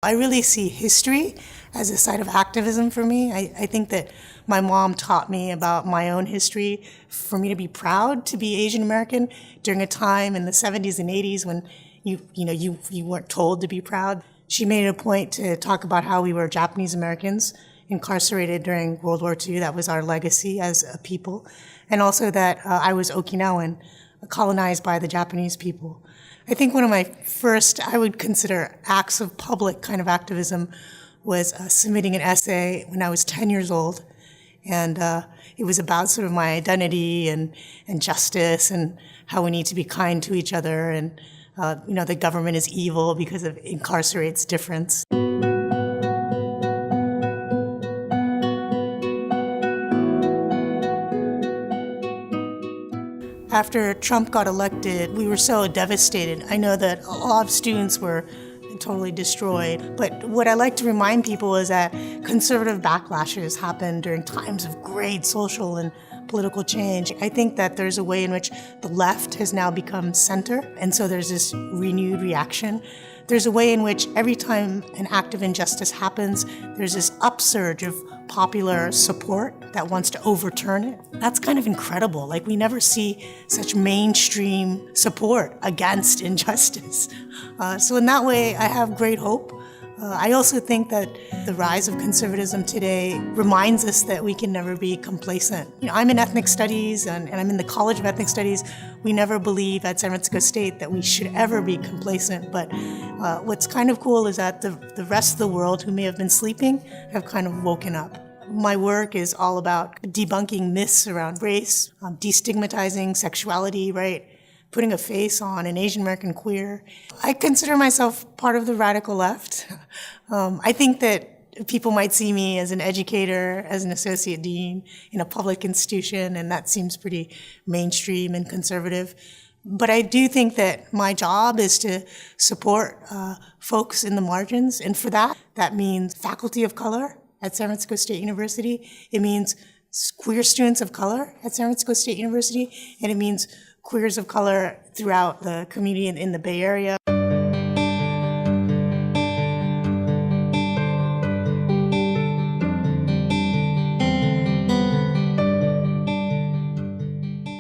I really see history as a side of activism for me. I think that my mom taught me about my own history for me to be proud to be Asian American during a time in the 70s and 80s when you weren't told to be proud. She made it a point to talk about how we were Japanese Americans incarcerated during World War II. That was our legacy as a people. And also that I was Okinawan, colonized by the Japanese people. I think one of my first, I would consider, acts of public kind of activism was submitting an essay when I was 10 years old. And it was about sort of my identity and justice and how we need to be kind to each other and, the government is evil because it incarcerates difference. After Trump got elected, we were so devastated. I know that a lot of students were totally destroyed. But what I like to remind people is that conservative backlashes happen during times of great social and political change. I think that there's a way in which the left has now become center, and so there's this renewed reaction. There's a way in which every time an act of injustice happens, there's this upsurge of popular support that wants to overturn it. That's kind of incredible. Like, we never see such mainstream support against injustice. So in that way, I have great hope. I also think that the rise of conservatism today reminds us that we can never be complacent. I'm in ethnic studies and I'm in the College of Ethnic Studies. We never believe at San Francisco State that we should ever be complacent. But what's kind of cool is that the rest of the world who may have been sleeping have kind of woken up. My work is all about debunking myths around race, destigmatizing sexuality, right? Putting a face on an Asian American queer. I consider myself part of the radical left. I think that people might see me as an educator, as an associate dean in a public institution, and that seems pretty mainstream and conservative. But I do think that my job is to support folks in the margins, and for that means faculty of color at San Francisco State University. It means queer students of color at San Francisco State University, and it means queers of color throughout the community in the Bay Area.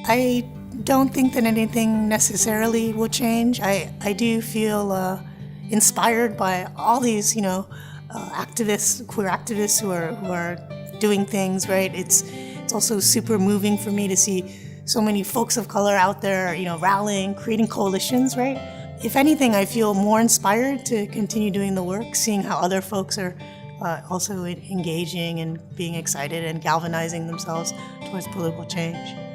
I don't think that anything necessarily will change. I do feel inspired by all these, activists, queer activists who are doing things, right? It's also super moving for me to see so many folks of color out there, rallying, creating coalitions, right? If anything, I feel more inspired to continue doing the work, seeing how other folks are also engaging and being excited and galvanizing themselves towards political change.